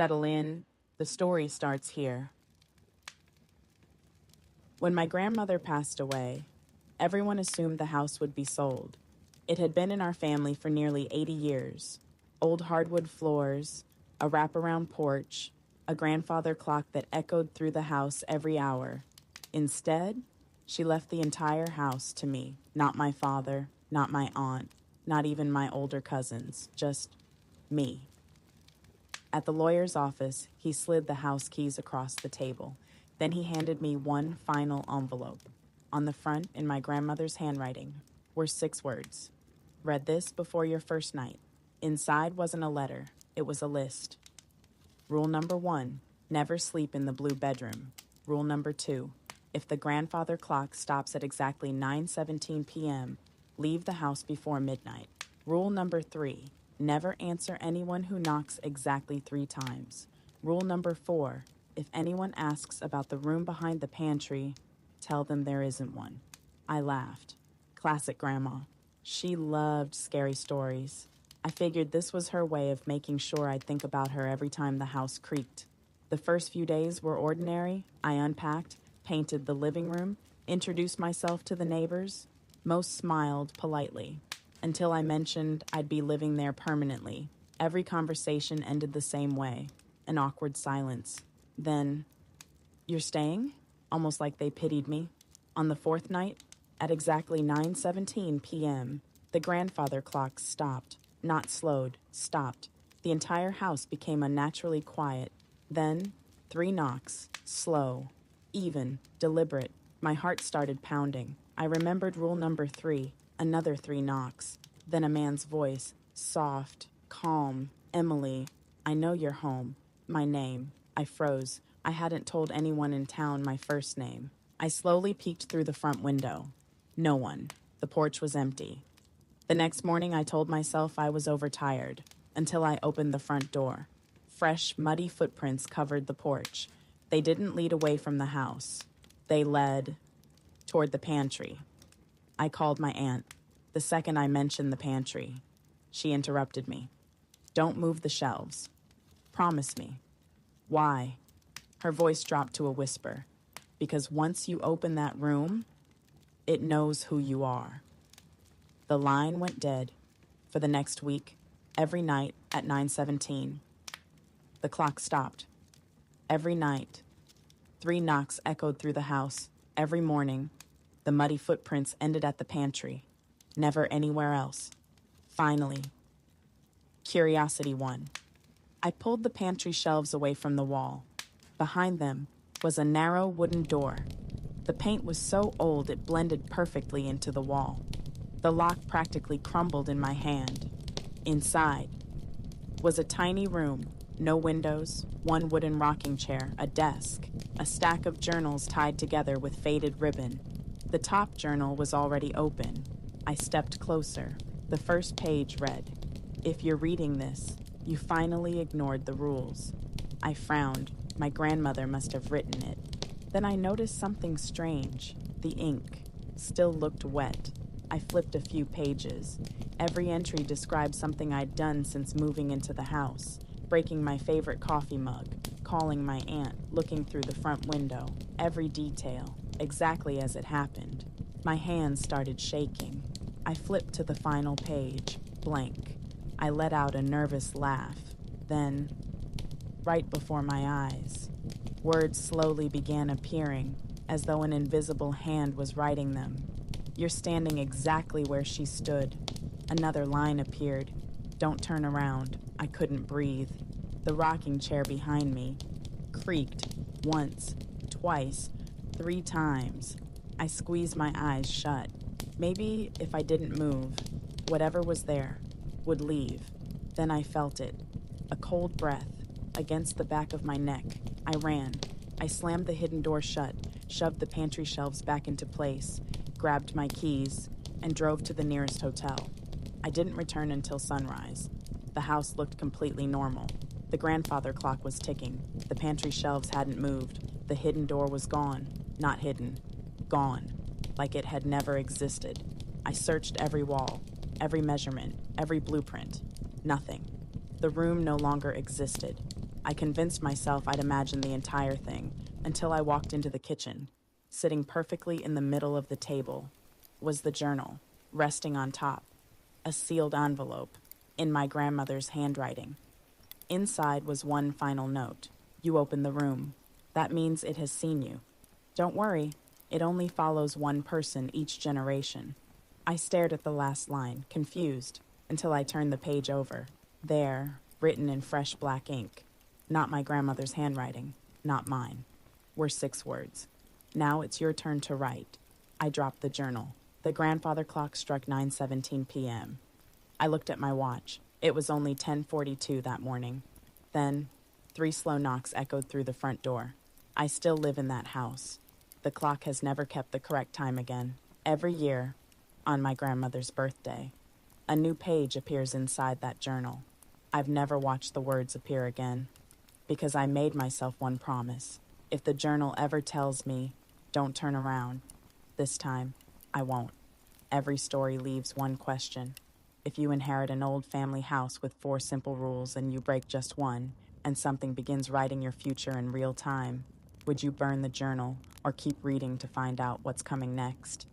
Settle in, the story starts here. When my grandmother passed away, everyone assumed the house would be sold. It had been in our family for nearly 80 years. Old hardwood floors, a wraparound porch, a grandfather clock that echoed through the house every hour. Instead, she left the entire house to me, not my father, not my aunt, not even my older cousins, just me. At the lawyer's office, he slid the house keys across the table. Then he handed me one final envelope. On the front, in my grandmother's handwriting, were 6 words. Read this before your first night. Inside wasn't a letter, it was a list. Rule number 1, never sleep in the blue bedroom. Rule number 2, if the grandfather clock stops at exactly 9:17 p.m., leave the house before midnight. Rule number 3, never answer anyone who knocks exactly 3 times. Rule number 4, if anyone asks about the room behind the pantry, tell them there isn't one. I laughed. Classic Grandma. She loved scary stories. I figured this was her way of making sure I'd think about her every time the house creaked. The first few days were ordinary. I unpacked, painted the living room, introduced myself to the neighbors. Most smiled politely, until I mentioned I'd be living there permanently. Every conversation ended the same way, an awkward silence. Then, "You're staying?" Almost like they pitied me. On the 4th night, at exactly 9:17 p.m., the grandfather clock stopped. Not slowed, stopped. The entire house became unnaturally quiet. Then, 3 knocks, slow, even, deliberate. My heart started pounding. I remembered rule number 3, another 3 knocks. Then a man's voice, soft, calm. "Emily, I know you're home." My name. I froze. I hadn't told anyone in town my first name. I slowly peeked through the front window. No one. The porch was empty. The next morning, I told myself I was overtired, until I opened the front door. Fresh, muddy footprints covered the porch. They didn't lead away from the house. They led toward the pantry. I called my aunt. The second I mentioned the pantry, she interrupted me. "Don't move the shelves. Promise me." "Why?" Her voice dropped to a whisper. "Because once you open that room, it knows who you are." The line went dead. For the next week, every night at 9:17, the clock stopped. Every night, 3 knocks echoed through the house. Every morning, the muddy footprints ended at the pantry. Never anywhere else. Finally, curiosity won. I pulled the pantry shelves away from the wall. Behind them was a narrow wooden door. The paint was so old it blended perfectly into the wall. The lock practically crumbled in my hand. Inside was a tiny room, no windows, 1 wooden rocking chair, a desk, a stack of journals tied together with faded ribbon. The top journal was already open. I stepped closer. The first page read, "If you're reading this, you finally ignored the rules." I frowned. My grandmother must have written it. Then I noticed something strange. The ink still looked wet. I flipped a few pages. Every entry described something I'd done since moving into the house. Breaking my favorite coffee mug, calling my aunt, looking through the front window. Every detail, exactly as it happened. My hands started shaking. I flipped to the final page, blank. I let out a nervous laugh. Then, right before my eyes, words slowly began appearing, as though an invisible hand was writing them. "You're standing exactly where she stood." Another line appeared. "Don't turn around." I couldn't breathe. The rocking chair behind me creaked once, twice, 3 times. I squeezed my eyes shut. Maybe if I didn't move, whatever was there would leave. Then I felt it. A cold breath against the back of my neck. I ran. I slammed the hidden door shut, shoved the pantry shelves back into place, grabbed my keys, and drove to the nearest hotel. I didn't return until sunrise. The house looked completely normal. The grandfather clock was ticking. The pantry shelves hadn't moved. The hidden door was gone. Not hidden. Gone. Like it had never existed. I searched every wall, every measurement, every blueprint. Nothing. The room no longer existed. I convinced myself I'd imagine the entire thing until I walked into the kitchen. Sitting perfectly in the middle of the table was the journal, resting on top, a sealed envelope, in my grandmother's handwriting. Inside was one final note. You open the room. That means it has seen you. Don't worry, it only follows one person each generation. I stared at the last line, confused, until I turned the page over. There, written in fresh black ink, not my grandmother's handwriting, not mine, were 6 words. Now it's your turn to write. I dropped the journal. The grandfather clock struck 9:17 p.m. I looked at my watch. It was only 10:42 that morning. Then, 3 slow knocks echoed through the front door. I still live in that house. The clock has never kept the correct time again. Every year, on my grandmother's birthday, a new page appears inside that journal. I've never watched the words appear again, because I made myself one promise. If the journal ever tells me, don't turn around, this time, I won't. Every story leaves one question. If you inherit an old family house with 4 simple rules and you break just one, and something begins writing your future in real time, would you burn the journal or keep reading to find out what's coming next?